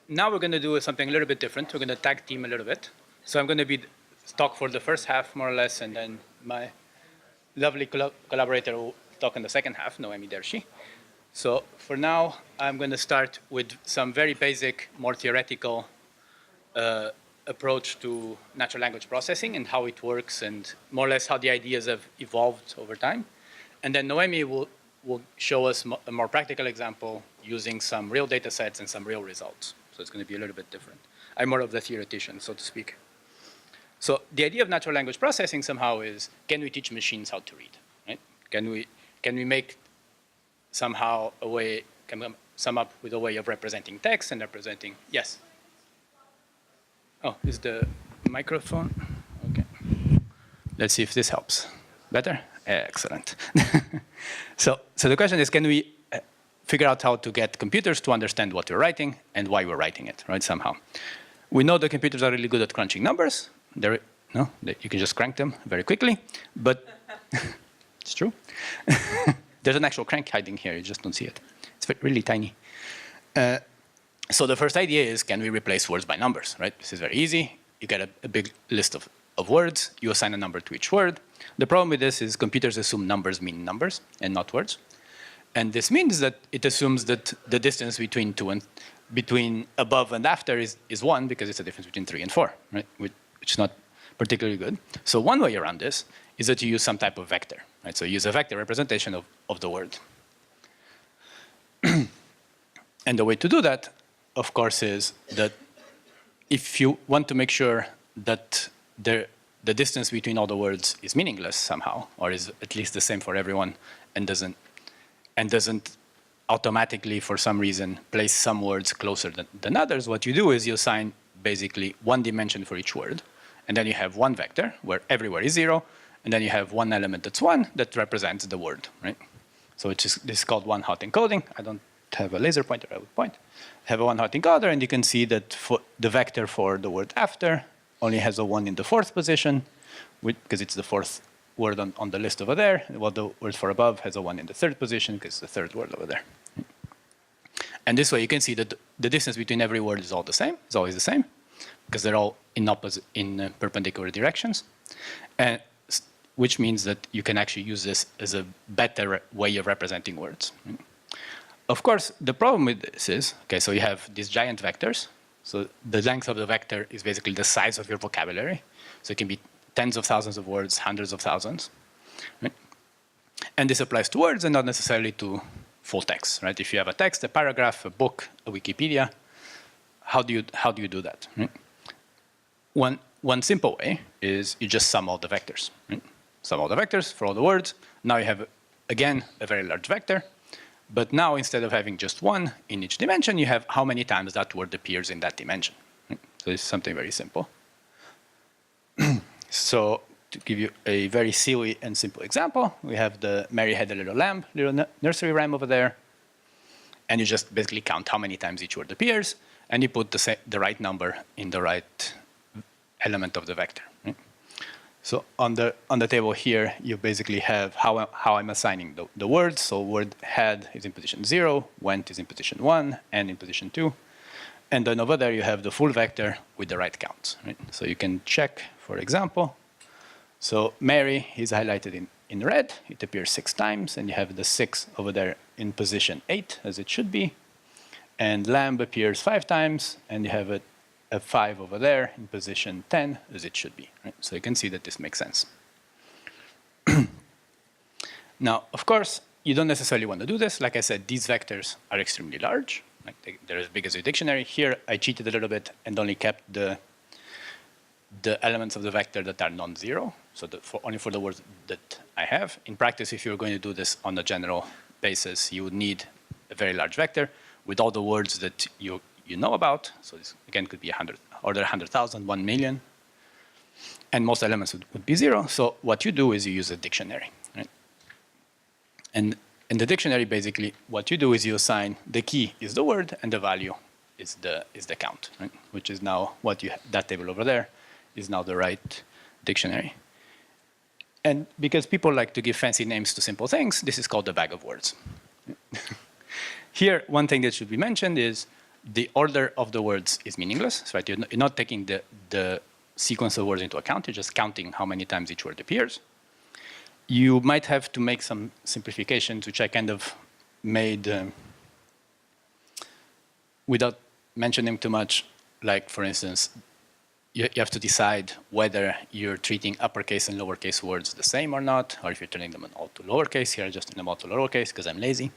now we're going to do something a little bit different. We're going to tag team a little bit. So I'm going to be talk for the first half, more or less, and then my lovely collaborator will talk in the second half, Noemi Dershi. So for now, I'm going to start with some very basic, more theoretical approach to natural language processing and how it works and more or less how the ideas have evolved over time. And then Noemi will show us a more practical example using some real data sets and some real results. So it's going to be a little bit different. I'm more of the theoretician, so to speak. So the idea of natural language processing somehow is, can we teach machines how to read? Right? Can we make somehow a way, can we sum up with a way of representing text and representing, yes? Oh, is the microphone? Okay. Let's see if this helps. Better? Excellent. So the question is, can we figure out how to get computers to understand what we're writing and why we're writing it, right, somehow? We know that computers are really good at crunching numbers. You can just crank them very quickly, but it's true. There's an actual crank hiding here, you just don't see it. It's really tiny. So the first idea is, can we replace words by numbers, right? This is very easy. You get a big list of words. You assign a number to each word. The problem with this is computers assume numbers mean numbers and not words. And this means that it assumes that the distance between above and after is 1 because it's a difference between 3 and 4, right? Which is not particularly good. So one way around this is that you use some type of vector, right? So you use a vector representation of the word. And the way to do that, of course, is that if you want to make sure that the distance between all the words is meaningless somehow, or is at least the same for everyone, and doesn't automatically, for some reason, place some words closer than others, what you do is you assign basically one dimension for each word, and then you have one vector where everywhere is 0, and then you have one element that's 1 that represents the word, right? So this is called one-hot encoding. I don't have a laser pointer, I would point. Have a one-hot encoder, and you can see that for the vector for the word after only has a 1 in the 4th position, because it's the 4th word on the list over there, while the word for above has a 1 in the 3rd position, because it's the 3rd word over there. And this way you can see that the distance between every word is all the same, it's always the same, because they're all in perpendicular directions, and which means that you can actually use this as a better way of representing words. Of course, the problem with this is, okay, so you have these giant vectors. So the length of the vector is basically the size of your vocabulary. So it can be tens of thousands of words, hundreds of thousands. Right? And this applies to words and not necessarily to full text, right? If you have a text, a paragraph, a book, a Wikipedia, how do you do that? Right? One simple way is you just sum all the vectors. Right? Sum all the vectors for all the words. Now you have, again, a very large vector. But now, instead of having just 1 in each dimension, you have how many times that word appears in that dimension. Right? So this is something very simple. So to give you a very silly and simple example, we have the Mary Had a Little Lamb, little nursery rhyme over there. And you just basically count how many times each word appears, and you put the right number in the right element of the vector. Right? So on the table here, you basically have how I'm assigning the words. So word had is in position 0, went is in position 1, and in position 2. And then over there, you have the full vector with the right counts. Right? So you can check, for example. So Mary is highlighted in red. It appears 6 times, and you have the 6 over there in position 8, as it should be. And lamb appears 5 times, and you have a 5 over there in position 10, as it should be. Right? So you can see that this makes sense. Now, of course, you don't necessarily want to do this. Like I said, these vectors are extremely large. Like they're as big as a dictionary. Here, I cheated a little bit and only kept the elements of the vector that are non-zero, so only for the words that I have. In practice, if you're going to do this on a general basis, you would need a very large vector with all the words that you know about. So this, again, could be order 100,000, 1 million. And most elements would be 0. So what you do is you use a dictionary. Right? And in the dictionary, basically, what you do is you assign the key is the word, and the value is the count, right? Which is now what that table over there is now the right dictionary. And because people like to give fancy names to simple things, this is called the bag of words. Here, one thing that should be mentioned is the order of the words is meaningless, right? You're not taking the sequence of words into account. You're just counting how many times each word appears. You might have to make some simplifications, which I kind of made without mentioning too much. Like, for instance, you have to decide whether you're treating uppercase and lowercase words the same or not, or if you're turning them all to lowercase. Here, I just turn them all to lowercase because I'm lazy,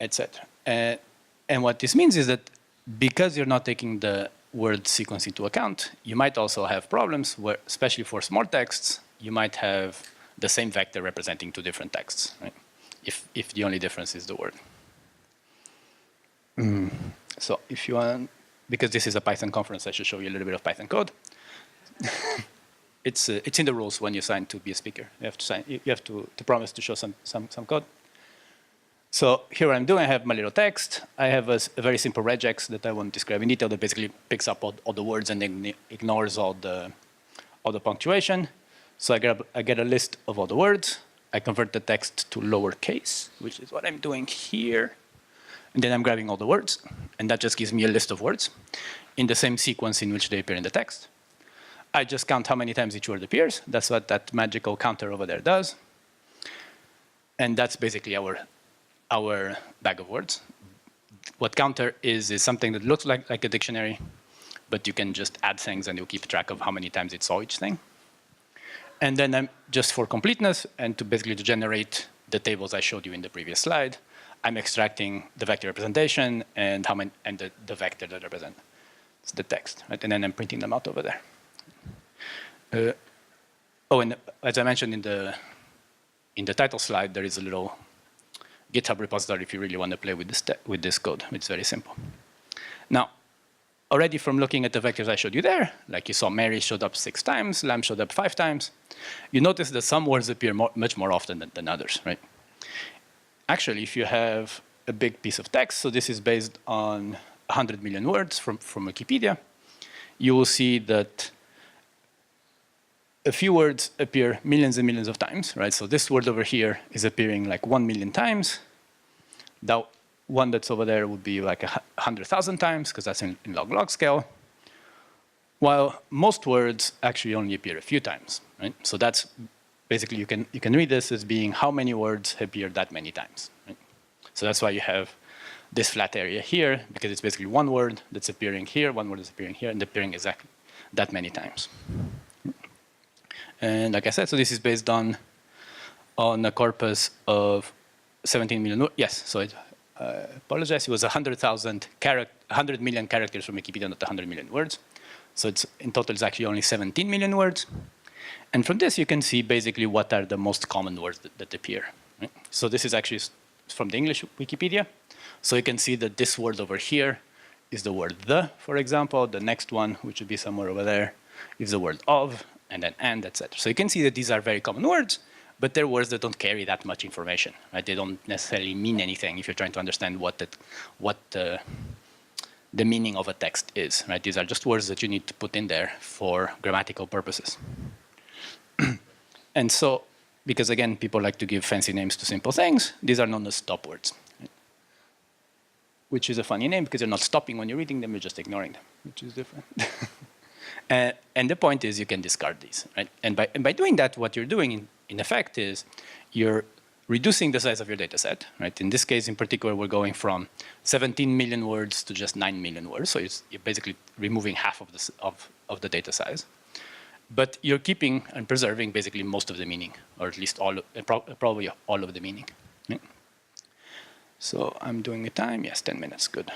etc. And what this means is that because you're not taking the word sequence into account, you might also have problems where, especially for small texts, you might have the same vector representing two different texts, right? If the only difference is the word. So if you want, because this is a Python conference, I should show you a little bit of Python code. It's in the rules when you sign to be a speaker. You have to sign. You have to promise to show some code. So here what I'm doing, I have my little text. I have a very simple regex that I won't describe in detail that basically picks up all the words and then ignores all the punctuation. So I get a list of all the words. I convert the text to lowercase, which is what I'm doing here. And then I'm grabbing all the words, and that just gives me a list of words in the same sequence in which they appear in the text. I just count how many times each word appears. That's what that magical counter over there does. And that's basically our bag of words. What counter is something that looks like a dictionary, but you can just add things and you'll keep track of how many times it saw each thing. And then I'm just for completeness and to basically generate the tables I showed you in the previous slide, I'm extracting the vector representation and the vector that represents the text, right? And then I'm printing them out over there. And as I mentioned in the title slide, there is a little GitHub repository if you really want to play with this code. It's very simple. Now, already from looking at the vectors I showed you there, like you saw Mary showed up 6 times, Lamb showed up 5 times, you notice that some words appear much more often than others, right? Actually, if you have a big piece of text, so this is based on 100 million words from Wikipedia, you will see that a few words appear millions and millions of times, right? So this word over here is appearing like 1 million times. That one that's over there would be like 100,000 times, because that's in log scale. While most words actually only appear a few times, right? So that's basically, you can read this as being how many words appear that many times, right? So that's why you have this flat area here, because it's basically one word that's appearing here, one word that's appearing here, and appearing exactly that many times. And like I said, so this is based on a corpus of 17 million words. Yes, so I apologize, it was 100 million characters from Wikipedia, not 100 million words. So it's in total, it's actually only 17 million words. And from this, you can see basically what are the most common words that appear, right? So this is actually from the English Wikipedia. So you can see that this word over here is the word the, for example. The next one, which would be somewhere over there, is the word of, and then and, etc. So you can see that these are very common words, but they're words that don't carry that much information, right? They don't necessarily mean anything if you're trying to understand what the meaning of a text is, right? These are just words that you need to put in there for grammatical purposes. And so, because again, people like to give fancy names to simple things, these are known as stop words, right? Which is a funny name because you're not stopping when you're reading them, you're just ignoring them, which is different. And the point is you can discard these, right? And by doing that, what you're doing in effect is you're reducing the size of your data set, right? In this case, in particular, we're going from 17 million words to just 9 million words. So you're basically removing half of the data size. But you're keeping and preserving basically most of the meaning, or at least probably all of the meaning. Right? So I'm doing a time, yes, 10 minutes, good.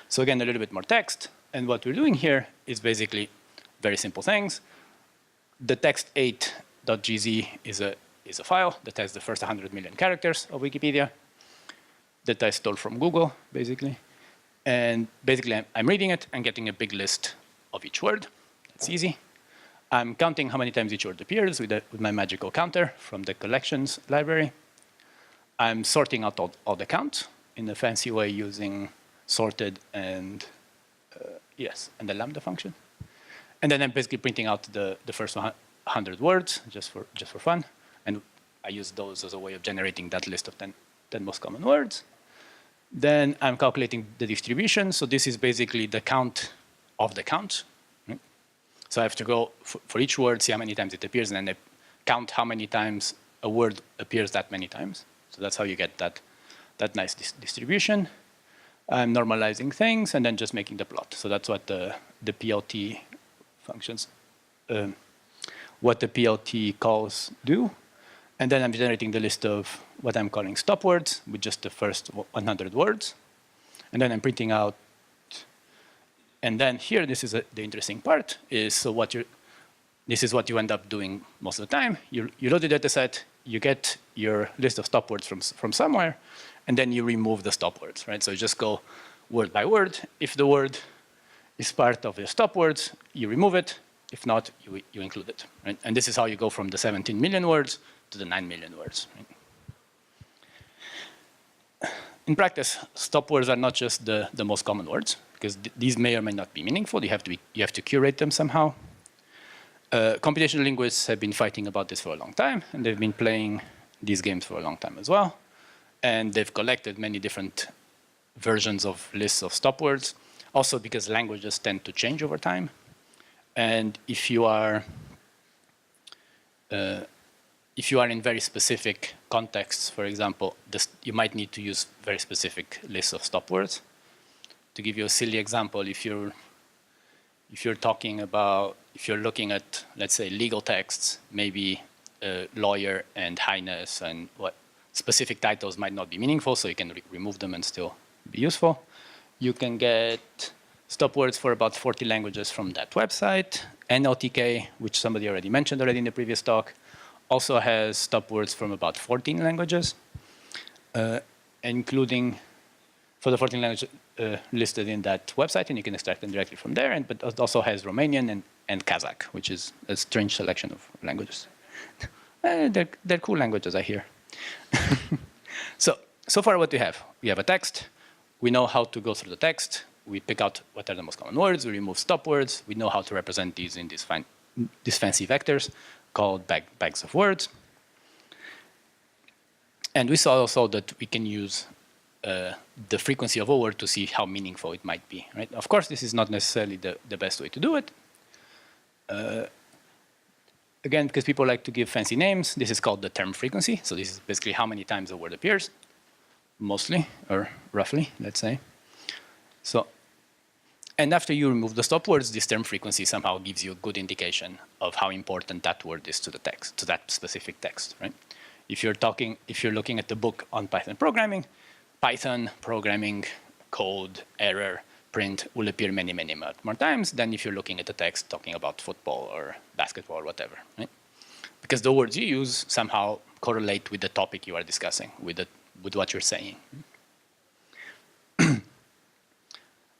So again, a little bit more text. And what we're doing here is basically very simple things. The text8.gz is a file that has the first 100 million characters of Wikipedia that I stole from Google, basically. And basically, I'm reading it and getting a big list of each word. It's easy. I'm counting how many times each word appears with my magical counter from the collections library. I'm sorting out all the counts in a fancy way using sorted and and the Lambda function. And then I'm basically printing out the first 100 words just for fun. And I use those as a way of generating that list of 10 most common words. Then I'm calculating the distribution. So this is basically the count of the count. Right? So I have to go for each word, see how many times it appears, and then I count how many times a word appears that many times. So that's how you get that nice distribution. I'm normalizing things and then just making the plot. So that's what the PLT functions, what the PLT calls do. And then I'm generating the list of what I'm calling stop words with just the first 100 words. And then I'm printing out. And then here, this is the interesting part, is so this is what you end up doing most of the time. You load the data set, you get your list of stop words from somewhere, and then you remove the stop words, right? So you just go word by word. If the word is part of the stop words, you remove it. If not, you include it, right? And this is how you go from the 17 million words to the 9 million words. Right? In practice, stop words are not just the most common words, because these may or may not be meaningful. You have to curate them somehow. Computational linguists have been fighting about this for a long time, and they've been playing these games for a long time as well. And they've collected many different versions of lists of stop words, also because languages tend to change over time. And if you are in very specific contexts, for example, you might need to use very specific lists of stop words. To give you a silly example, if you're looking at, let's say, legal texts, maybe lawyer and highness and what specific titles might not be meaningful, so you can remove them and still be useful. You can get stop words for about 40 languages from that website. NLTK, which somebody already mentioned in the previous talk, also has stop words from about 14 languages, including for the 14 languages listed in that website, and you can extract them directly from there. But it also has Romanian and Kazakh, which is a strange selection of languages. They're cool languages, I hear. So far what we have a text. We know how to go through the text. We pick out what are the most common words. We remove stop words. We know how to represent these in these fancy vectors called bags of words. And we saw also that we can use the frequency of a word to see how meaningful it might be. Right? Of course, this is not necessarily the best way to do it. Again, because people like to give fancy names, this is called the term frequency. So this is basically how many times a word appears, mostly, or roughly, let's say. So, and after you remove the stop words, this term frequency somehow gives you a good indication of how important that word is to the text, to that specific text, right? If you're looking at the book on Python programming, code, error, print will appear many more times than if you're looking at the text talking about football or basketball or whatever, right? Because the words you use somehow correlate with the topic you are discussing, with what you're saying.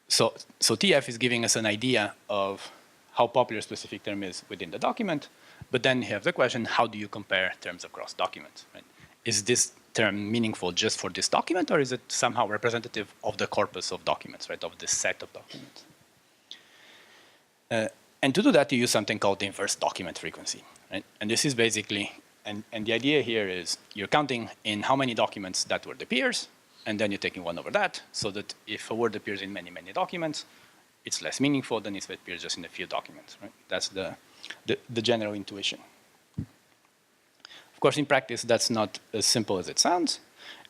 So TF is giving us an idea of how popular a specific term is within the document, but then you have the question, how do you compare terms across documents? Right? Is this term meaningful just for this document, or is it somehow representative of the corpus of documents, right, of this set of documents? And to do that, you use something called the inverse document frequency. Right? And this is basically, and the idea here is you're counting in how many documents that word appears, and then you're taking 1 over that, so that if a word appears in many documents, it's less meaningful than if it appears just in a few documents. Right? That's the general intuition. Of course, in practice, that's not as simple as it sounds.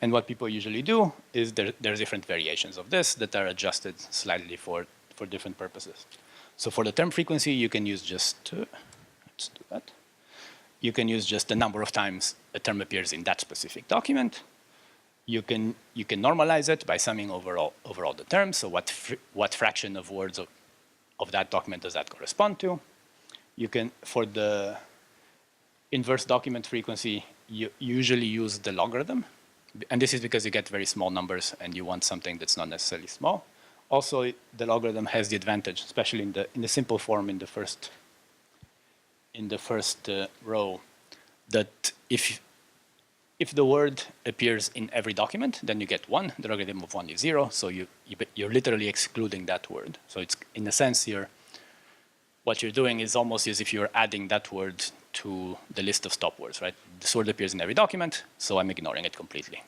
And what people usually do is there's different variations of this that are adjusted slightly for different purposes. So for the term frequency, you can use just, let's do that. You can use just the number of times a term appears in that specific document. You can normalize it by summing overall the terms. So what fraction of words of that document does that correspond to? You can, for the inverse document frequency, you usually use the logarithm. And this is because you get very small numbers and you want something that's not necessarily small. Also, the logarithm has the advantage, especially in the simple form in the first row, that if the word appears in every document, then you get 1. The logarithm of 1 is 0, so you're literally excluding that word. So it's, in a sense, what you're doing is almost as if you're adding that word to the list of stop words, right? This word appears in every document, so I'm ignoring it completely.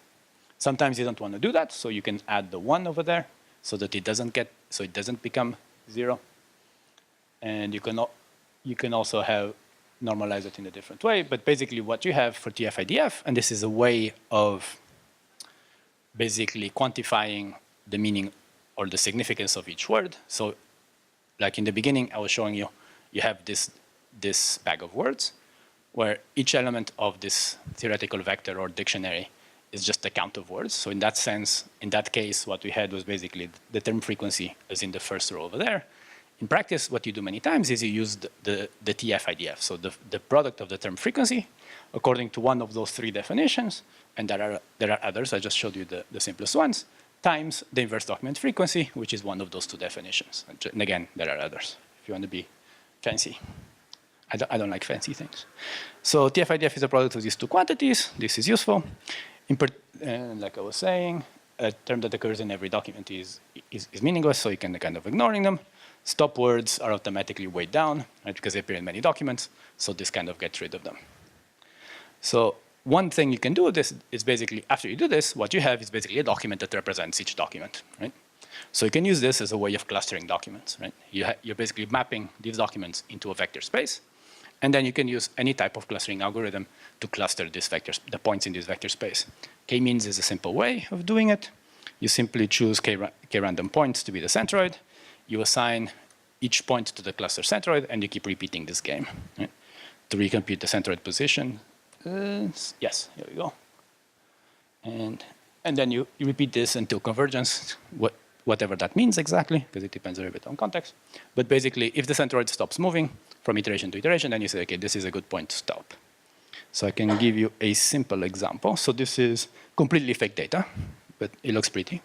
Sometimes you don't want to do that, so you can add the 1 over there so that it doesn't become 0. And you can also normalize it in a different way. But basically what you have for TF-IDF, and this is a way of basically quantifying the meaning or the significance of each word. So like in the beginning, I was showing you, you have this bag of words where each element of this theoretical vector or dictionary is just a count of words. So in that sense, in that case, what we had was basically the term frequency as in the first row over there. In practice, what you do many times is you use the TF-IDF, so the product of the term frequency according to one of those 3 definitions, and there are others, I just showed you the simplest ones, times the inverse document frequency, which is one of those 2 definitions. And again, there are others, if you want to be fancy. I don't like fancy things. So TF-IDF is a product of these 2 quantities. This is useful. Like I was saying, a term that occurs in every document is meaningless, so you can kind of ignoring them. Stop words are automatically weighed down, right, because they appear in many documents, so this kind of gets rid of them. So one thing you can do this is basically, after you do this, what you have is basically a document that represents each document, right? So you can use this as a way of clustering documents, right? You're basically mapping these documents into a vector space, and then you can use any type of clustering algorithm to cluster this the points in this vector space. K-means is a simple way of doing it. You simply choose k-random points to be the centroid. You assign each point to the cluster centroid, and you keep repeating this game, right? To recompute the centroid position. Yes, here we go. And then you repeat this until convergence, whatever that means exactly, because it depends a little bit on context. But basically, if the centroid stops moving from iteration to iteration, then you say, okay, this is a good point to stop. So I can give you a simple example. So this is completely fake data, but it looks pretty.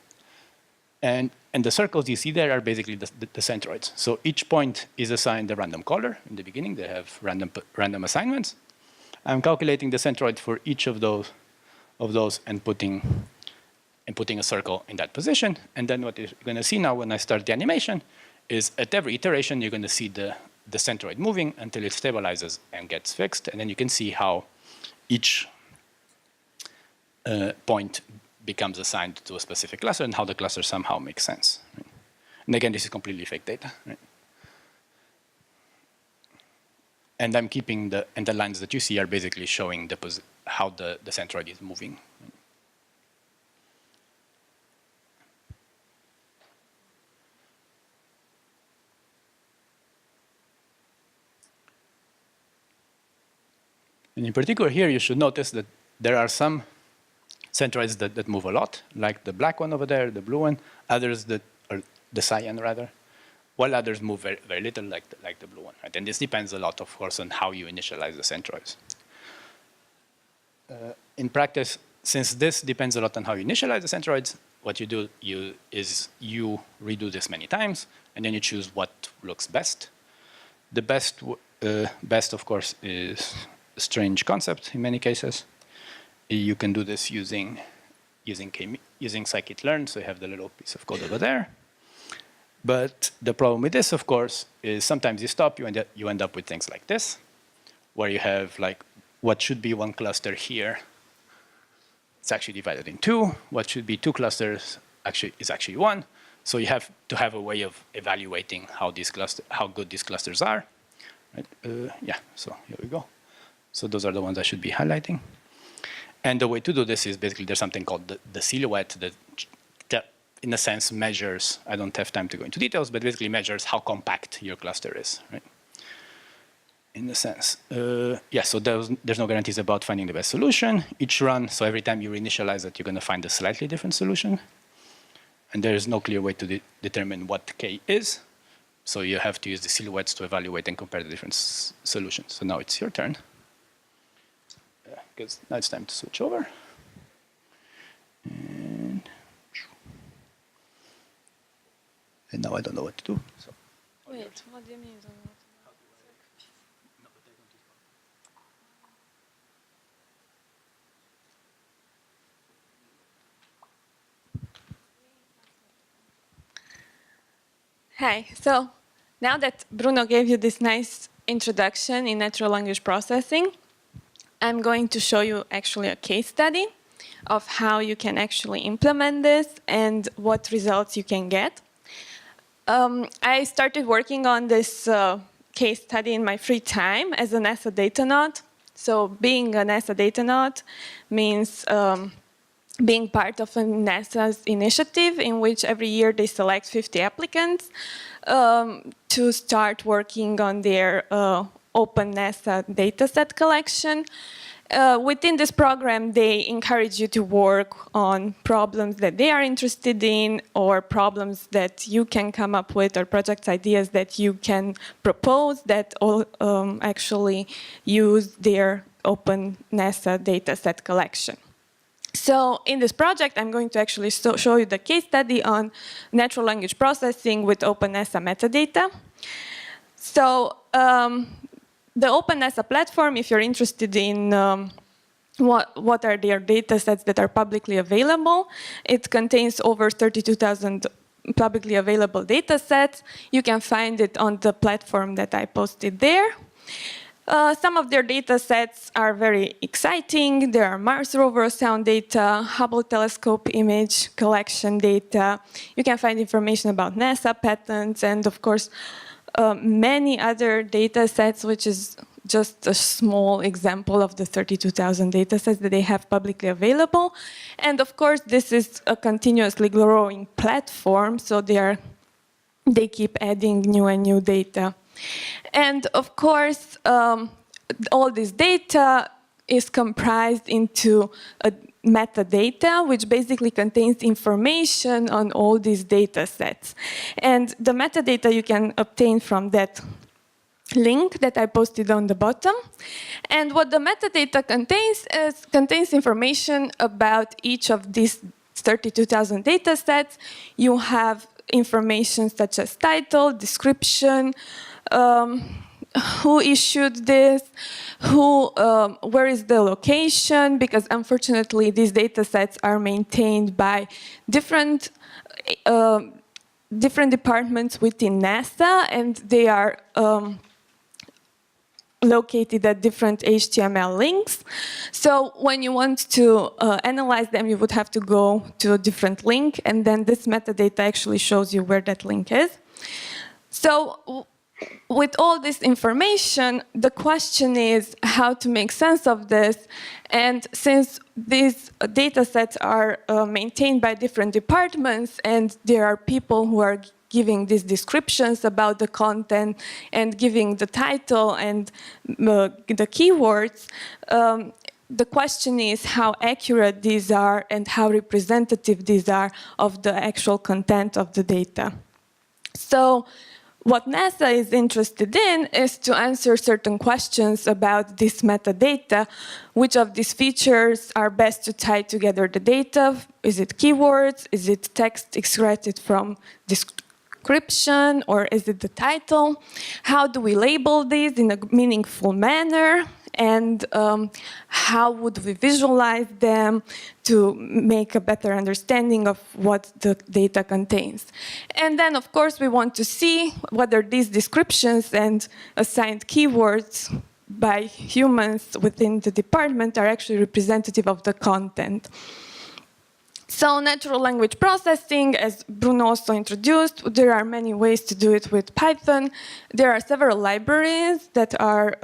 And the circles you see there are basically the centroids. So each point is assigned a random color in the beginning. They have random assignments. I'm calculating the centroid for each of those and putting a circle in that position. And then what you're going to see now when I start the animation is at every iteration, you're going to see the centroid moving until it stabilizes and gets fixed. And then you can see how each point becomes assigned to a specific cluster and how the cluster somehow makes sense. Right? And again, this is completely fake data. Right? And I'm keeping and the lines that you see are basically showing how the centroid is moving. Right? And in particular here, you should notice that there are some centroids that move a lot, like the black one over there, the blue one, others or the cyan rather, while others move very, very little, like the blue one. Right? And this depends a lot, of course, on how you initialize the centroids. In practice, since this depends a lot on how you initialize the centroids, what you do is you redo this many times, and then you choose what looks best. The best, of course, is a strange concept in many cases. You can do this using scikit-learn, so you have the little piece of code over there. But the problem with this, of course, is sometimes you stop, you end up with things like this, where you have like what should be one cluster here. It's actually divided in 2. What should be 2 clusters is actually 1. So you have to have a way of evaluating how good these clusters are. Right? Yeah, so here we go. So those are the ones I should be highlighting. And the way to do this is basically there's something called the silhouette that in a sense measures, I don't have time to go into details, but basically measures how compact your cluster is, right? In a sense. Yeah, so there's no guarantees about finding the best solution. Each run, so every time you reinitialize it, you're going to find a slightly different solution. And there is no clear way to determine what K is. So you have to use the silhouettes to evaluate and compare the different solutions. So now it's your turn. Because now it's time to switch over. And now I don't know what to do. So. Wait, what do you mean? Hi, so now that Bruno gave you this nice introduction in natural language processing, I'm going to show you actually a case study of how you can actually implement this and what results you can get. I started working on this case study in my free time as an NASA Datanaut. So being a NASA Datanaut means being part of a NASA's initiative in which every year they select 50 applicants to start working on their open NASA dataset collection. Within this program, they encourage you to work on problems that they are interested in, or problems that you can come up with, or project ideas that you can propose that all actually use their open NASA dataset collection. So in this project, I'm going to actually show you the case study on natural language processing with Openness metadata. So the Openness platform, if you're interested in what are their data sets that are publicly available, it contains over 32,000 publicly available data sets. You can find it on the platform that I posted there. Some of their data sets are very exciting. There are Mars rover sound data, Hubble telescope image collection data. You can find information about NASA patents, and of course, many other data sets, which is just a small example of the 32,000 data sets that they have publicly available. And of course, this is a continuously growing platform, so they keep adding new and new data. And of course, all this data is comprised into a metadata, which basically contains information on all these data sets. And the metadata you can obtain from that link that I posted on the bottom. And what the metadata contains information about each of these 32,000 data sets. You have information such as title, description, who issued this, where is the location, because unfortunately these data sets are maintained by different departments within NASA, and they are located at different HTML links. So when you want to analyze them, you would have to go to a different link, and then this metadata actually shows you where that link is. So with all this information, the question is how to make sense of this. And since these data sets are maintained by different departments, and there are people who are giving these descriptions about the content and giving the title and the keywords, the question is how accurate these are and how representative these are of the actual content of the data. So what NASA is interested in is to answer certain questions about this metadata. Which of these features are best to tie together the data? Is it keywords? Is it text extracted from description? Or is it the title? How do we label these in a meaningful manner? And how would we visualize them to make a better understanding of what the data contains? And then, of course, we want to see whether these descriptions and assigned keywords by humans within the department are actually representative of the content. So natural language processing, as Bruno also introduced, there are many ways to do it with Python. There are several libraries that are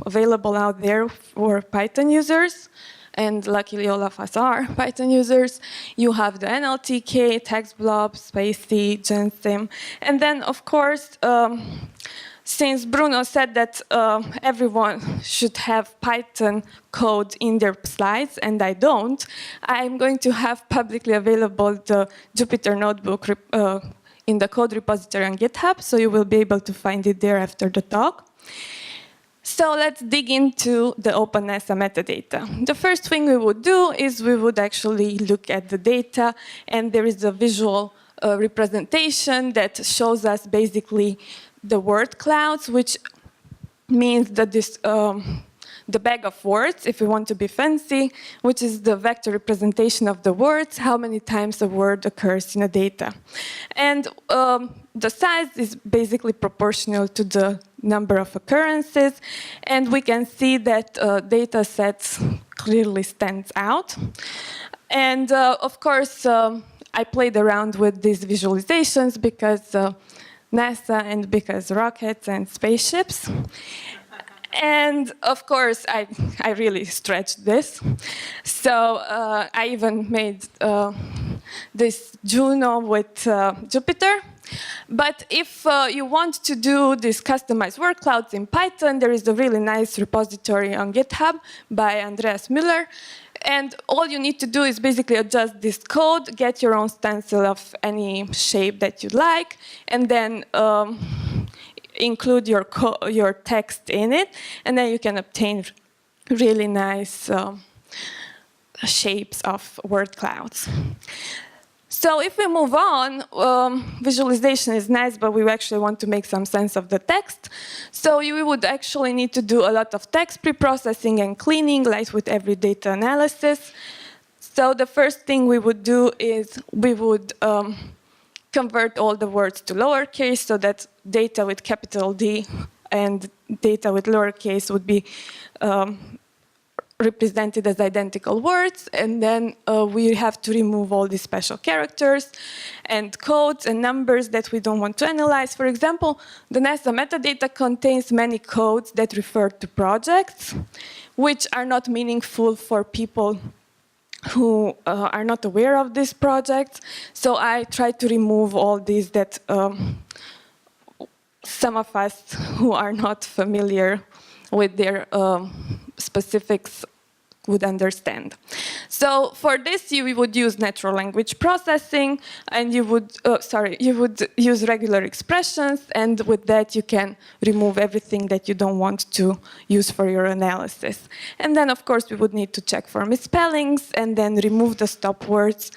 available out there for Python users, and luckily all of us are Python users. You have the NLTK, TextBlob, Spacey, GenSim, and then of course, since Bruno said that everyone should have Python code in their slides, and I don't, I'm going to have publicly available the Jupyter Notebook in the code repository on GitHub, so you will be able to find it there after the talk. So let's dig into the Openness metadata. The first thing we would do is we would actually look at the data, and there is a visual representation that shows us basically the word clouds, which means that this, the bag of words, if we want to be fancy, which is the vector representation of the words, how many times a word occurs in a data. And the size is basically proportional to the number of occurrences, and we can see that data sets clearly stands out. And of course, I played around with these visualizations because NASA and because rockets and spaceships. And of course, I really stretched this. So I even made this Juno with Jupiter. But if you want to do these customized word clouds in Python, there is a really nice repository on GitHub by Andreas Müller. And all you need to do is basically adjust this code, get your own stencil of any shape that you like, and then include your text in it, and then you can obtain really nice shapes of word clouds. So if we move on, visualization is nice, but we actually want to make some sense of the text. So we would actually need to do a lot of text preprocessing and cleaning, like with every data analysis. So the first thing we would do is we would convert all the words to lowercase so that data with capital D and data with lowercase would be represented as identical words, and then we have to remove all these special characters and codes and numbers that we don't want to analyze. For example, the NASA metadata contains many codes that refer to projects, which are not meaningful for people who are not aware of this project. So I try to remove all these that some of us who are not familiar with their specifics would understand. So for this, you would use natural language processing, and you would use regular expressions, and with that you can remove everything that you don't want to use for your analysis. And then, of course, we would need to check for misspellings, and then remove the stop words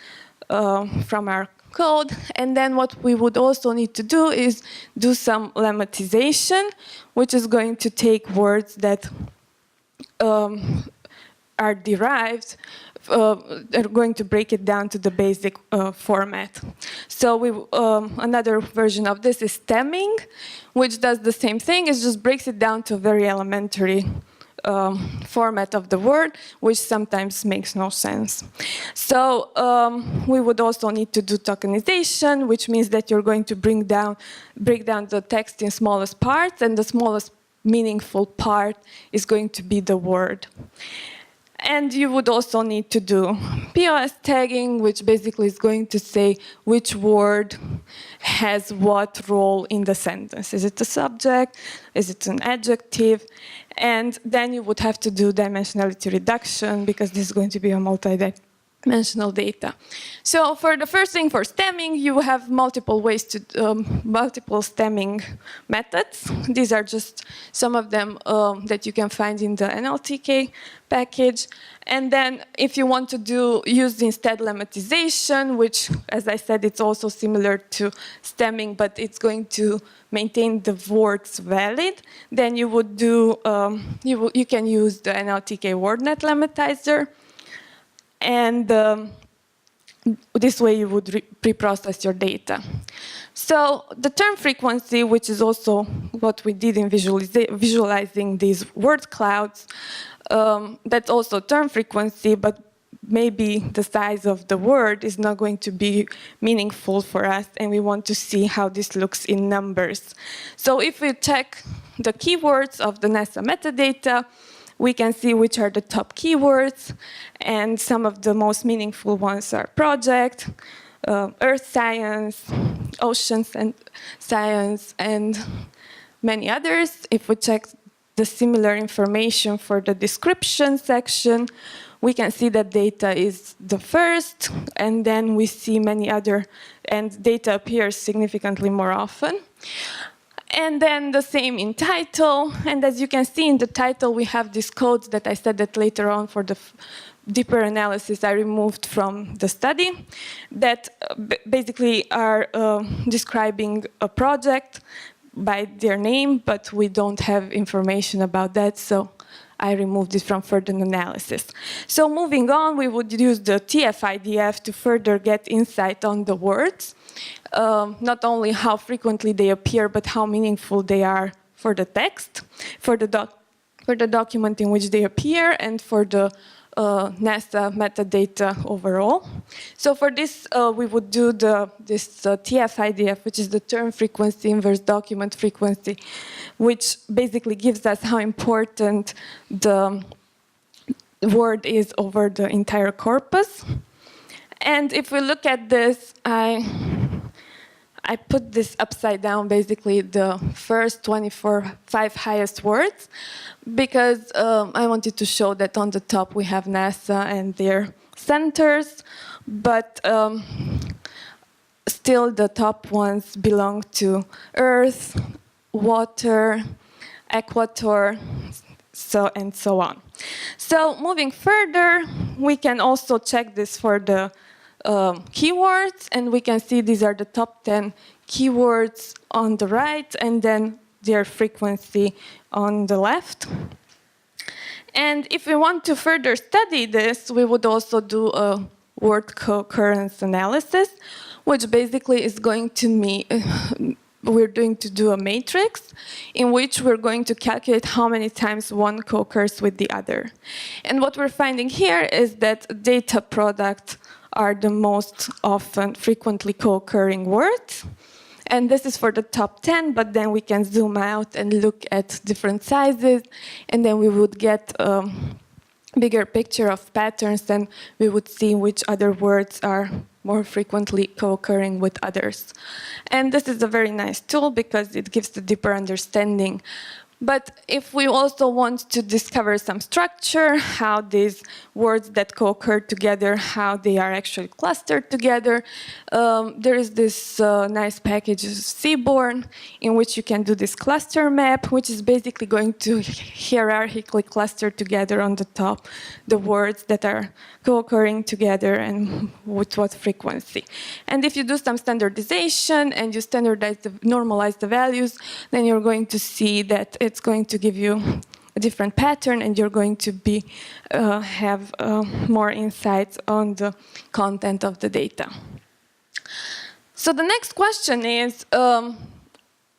from our code. And then what we would also need to do is do some lemmatization, which is going to take words that are derived, are going to break it down to the basic format. So another version of this is stemming, which does the same thing. It just breaks it down to a very elementary format of the word, which sometimes makes no sense. So we would also need to do tokenization, which means that you're going to break down the text in smallest parts, and the smallest meaningful part is going to be the word. And you would also need to do POS tagging, which basically is going to say which word has what role in the sentence. Is it a subject? Is it an adjective? And then you would have to do dimensionality reduction, because this is going to be a multi-dimensional data. So for the first thing, for stemming, you have multiple ways to, multiple stemming methods. These are just some of them that you can find in the NLTK package. And then if you want to use instead lemmatization, which, as I said, it's also similar to stemming, but it's going to maintain the words valid, then you would do, you can use the NLTK WordNet lemmatizer. And this way you would pre-process your data. So the term frequency, which is also what we did in visualizing these word clouds, that's also term frequency, but maybe the size of the word is not going to be meaningful for us, and we want to see how this looks in numbers. So if we check the keywords of the NASA metadata, we can see which are the top keywords, and some of the most meaningful ones are project, earth science, oceans and science, and many others. If we check the similar information for the description section, we can see that data is the first, and then we see many other, and data appears significantly more often. And then the same in title, and as you can see in the title, we have these codes that I said that later on for the deeper analysis I removed from the study, that basically are describing a project by their name, but we don't have information about that, so I removed it from further analysis. So moving on, we would use the TF-IDF to further get insight on the words. Not only how frequently they appear, but how meaningful they are for the text, for the document in which they appear, and for the NASA metadata overall. So for this, we would do this TF-IDF, which is the term frequency inverse document frequency, which basically gives us how important the word is over the entire corpus. And if we look at this, I put this upside down, basically the first 5 highest words, because I wanted to show that on the top we have NASA and their centers, but still the top ones belong to Earth, water, equator, and so on. So moving further, we can also check this for the keywords, and we can see these are the top 10 keywords on the right, and then their frequency on the left. And if we want to further study this, we would also do a word co-occurrence analysis, which basically is going to mean we're going to do a matrix in which we're going to calculate how many times one co-occurs with the other. And what we're finding here is that data products are the most often frequently co-occurring words. And this is for the top 10, but then we can zoom out and look at different sizes, and then we would get a bigger picture of patterns, and we would see which other words are more frequently co-occurring with others. And this is a very nice tool because it gives a deeper understanding. But if we also want to discover some structure, how these words that co-occur together, how they are actually clustered together, there is this nice package, Seaborn, in which you can do this cluster map, which is basically going to hierarchically cluster together on the top the words that are co-occurring together and with what frequency. And if you do some standardization and you normalize the values, then you're going to see that it's going to give you a different pattern, and you're going to have more insights on the content of the data. So the next question is,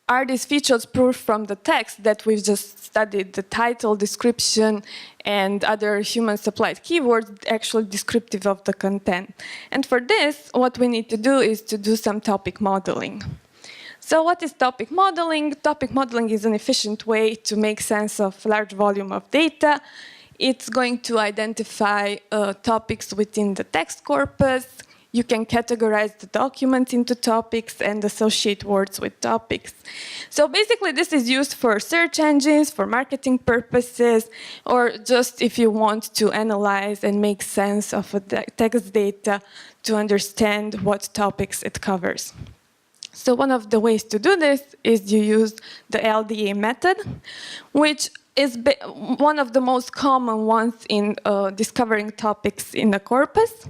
are these features proof from the text that we've just studied, the title, description, and other human-supplied keywords actually descriptive of the content? And for this, what we need to do is to do some topic modeling. So what is topic modeling? Topic modeling is an efficient way to make sense of large volume of data. It's going to identify topics within the text corpus. You can categorize the document into topics and associate words with topics. So basically, this is used for search engines, for marketing purposes, or just if you want to analyze and make sense of a text data to understand what topics it covers. So one of the ways to do this is you use the Lda method, which is one of the most common ones in discovering topics in the corpus.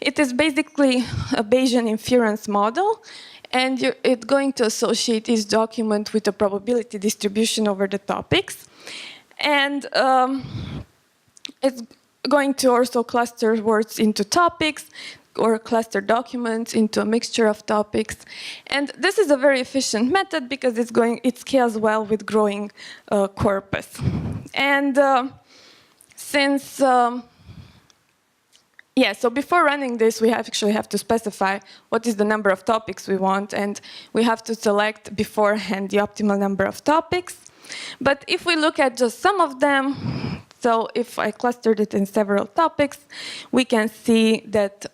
It is basically a Bayesian inference model, and it's going to associate each document with a probability distribution over the topics. And it's going to also cluster words into topics, or cluster documents into a mixture of topics. And this is a very efficient method because it scales well with growing corpus. And so before running this, we actually have to specify what is the number of topics we want, and we have to select beforehand the optimal number of topics. But if we look at just some of them, so if I clustered it in several topics, we can see that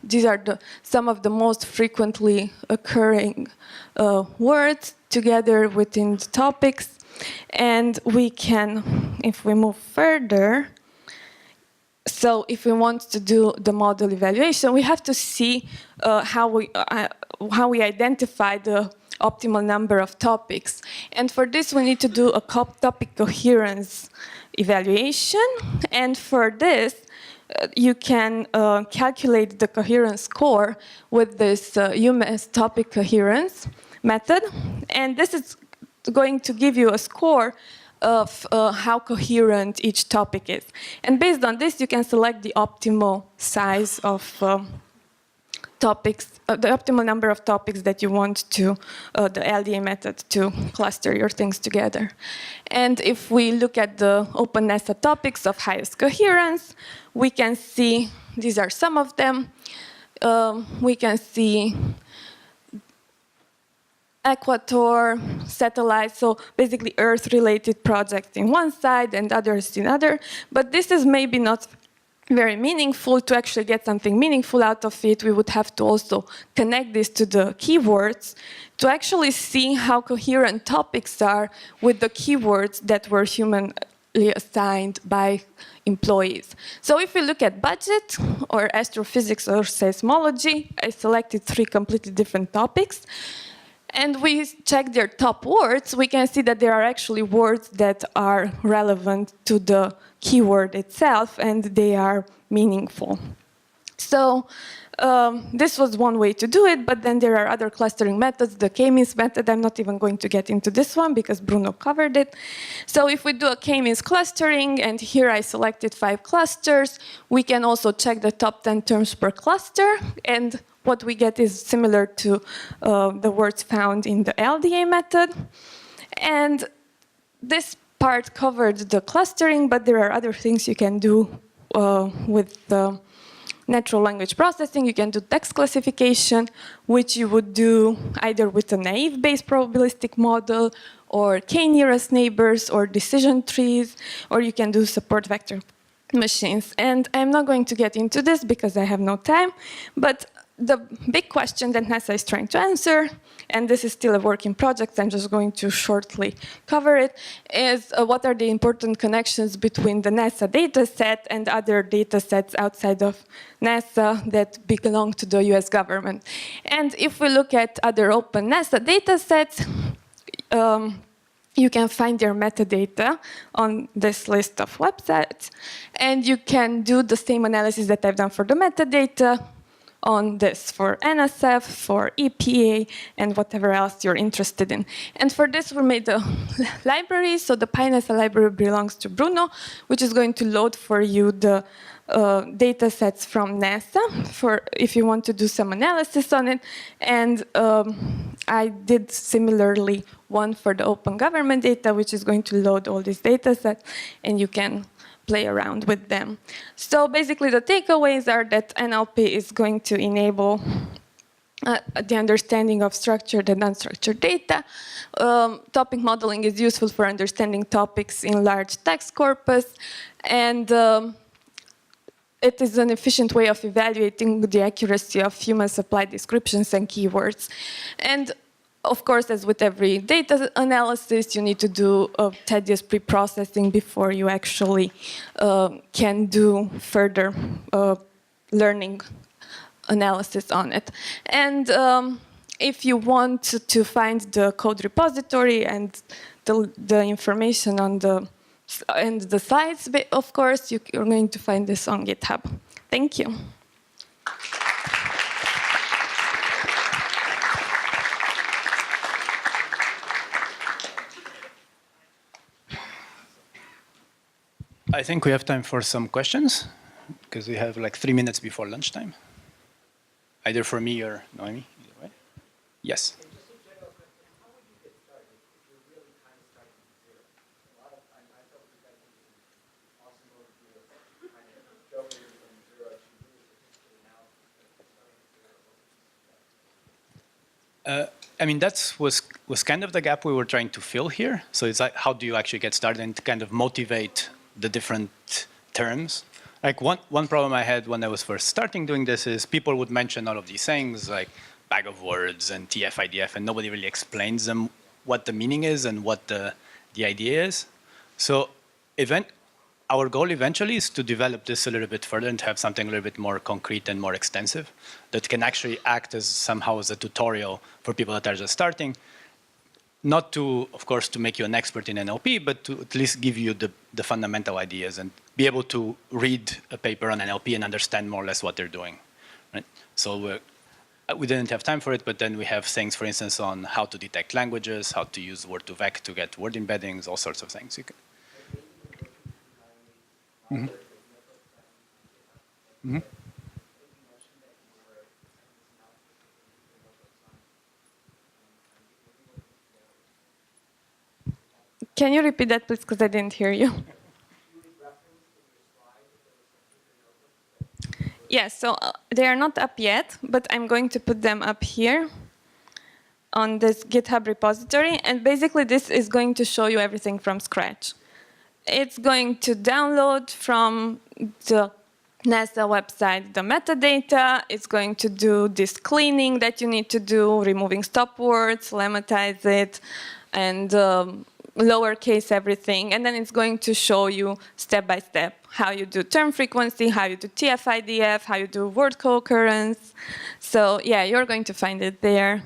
these are some of the most frequently occurring words together within the topics. And we can, if we move further, so if we want to do the model evaluation, we have to see how we identify the optimal number of topics. And for this, we need to do a topic coherence evaluation. And for this, you can calculate the coherence score with this UMass topic coherence method. And this is going to give you a score of how coherent each topic is. And based on this, you can select the optimal size of topics, the optimal number of topics that you want to, the LDA method to cluster your things together. And if we look at the openness topics of highest coherence, we can see, these are some of them. We can see Equator, satellite, so basically Earth-related projects in one side and others in other. But this is maybe not very meaningful. To actually get something meaningful out of it, we would have to also connect this to the keywords to actually see how coherent topics are with the keywords that were humanly assigned by employees. So if we look at budget or astrophysics or seismology, I selected 3 completely different topics. And we check their top words, we can see that there are actually words that are relevant to the keyword itself, and they are meaningful. So this was one way to do it, but then there are other clustering methods, the K-means method. I'm not even going to get into this one because Bruno covered it. So if we do a K-means clustering, and here I selected 5 clusters, we can also check the top 10 terms per cluster, and what we get is similar to the words found in the LDA method. And this part covered the clustering, but there are other things you can do with the natural language processing. You can do text classification, which you would do either with a naive-based probabilistic model, or k-nearest neighbors, or decision trees, or you can do support vector machines. And I'm not going to get into this because I have no time, but the big question that NASA is trying to answer, and this is still a work in project, I'm just going to shortly cover it, is what are the important connections between the NASA data set and other data sets outside of NASA that belong to the US government. And if we look at other open NASA data sets, you can find their metadata on this list of websites, and you can do the same analysis that I've done for the metadata on this for NSF, for EPA, and whatever else you're interested in. And for this, we made a library. So the PyNASA library belongs to Bruno, which is going to load for you the data sets from NASA for if you want to do some analysis on it. And I did similarly one for the open government data, which is going to load all these data sets, and you can play around with them. So basically the takeaways are that NLP is going to enable the understanding of structured and unstructured data. Topic modeling is useful for understanding topics in large text corpus, and it is an efficient way of evaluating the accuracy of human supplied descriptions and keywords. And of course, as with every data analysis, you need to do tedious pre-processing before you actually can do further learning analysis on it. And if you want to find the code repository and the information on the slides, of course, you're going to find this on GitHub. Thank you. I think we have time for some questions, because we have like 3 minutes before lunchtime. Either for me or Noemi, either way. Yes? I mean, that was kind of the gap we were trying to fill here. So it's like, how do you actually get started and kind of motivate the different terms? Like one problem I had when I was first starting doing this is people would mention all of these things like bag of words and TF, IDF, and nobody really explains them what the meaning is and what the idea is. So our goal eventually is to develop this a little bit further and have something a little bit more concrete and more extensive that can actually act as somehow as a tutorial for people that are just starting. Not to, of course, to make you an expert in NLP, but to at least give you the fundamental ideas and be able to read a paper on NLP and understand more or less what they're doing. Right? So we didn't have time for it, but then we have things, for instance, on how to detect languages, how to use word2vec to get word embeddings, all sorts of things. You can. Mm-hmm. Mm-hmm. Can you repeat that, please, because I didn't hear you? Yes, so they are not up yet, but I'm going to put them up here on this GitHub repository. And basically, this is going to show you everything from scratch. It's going to download from the NASA website the metadata. It's going to do this cleaning that you need to do, removing stop words, lematize it, and lowercase everything. And then it's going to show you step by step how you do term frequency, how you do TF-IDF, how you do word co-occurrence. So yeah, you're going to find it there.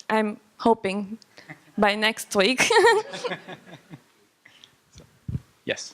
I'm hoping by next week. Yes.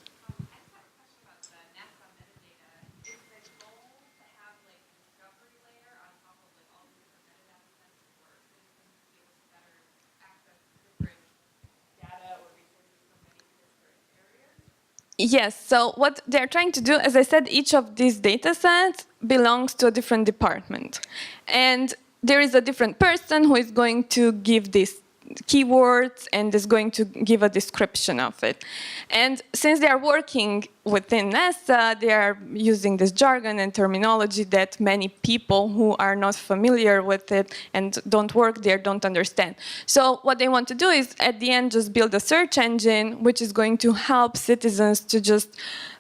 Yes, so what they're trying to do, as I said, each of these data sets belongs to a different department. And there is a different person who is going to give these keywords and is going to give a description of it. And since they are working within NASA, they are using this jargon and terminology that many people who are not familiar with it and don't work there don't understand. So what they want to do is, at the end, just build a search engine which is going to help citizens to just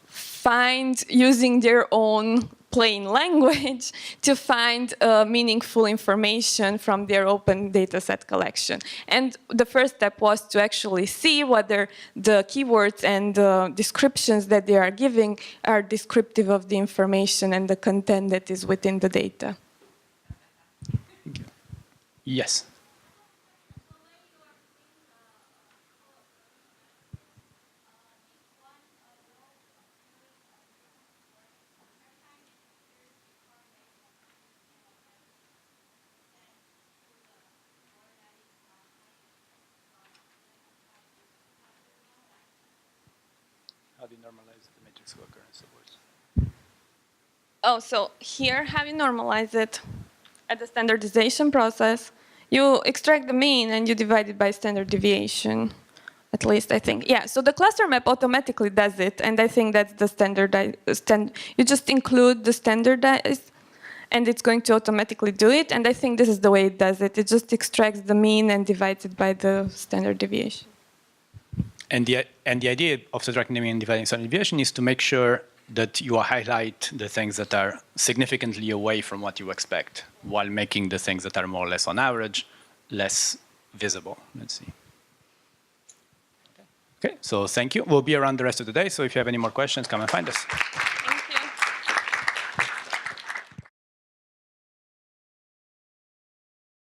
find, using their own plain language, to find meaningful information from their open dataset collection. And the first step was to actually see whether the keywords and the descriptions that they are giving are descriptive of the information and the content that is within the data. Yes. How do you normalize the matrix co-occurrence of words? Oh, so here, how you normalize it at the standardization process, you extract the mean and you divide it by standard deviation, at least I think. Yeah, so the cluster map automatically does it, and I think that's the standardized. You just include the standardized, and it's going to automatically do it, and I think this is the way it does it. It just extracts the mean and divides it by the standard deviation. And the idea of subtracting the mean and dividing standard deviation is to make sure that you highlight the things that are significantly away from what you expect, while making the things that are more or less on average less visible. Let's see. Okay, so thank you. We'll be around the rest of the day, so if you have any more questions, come and find us.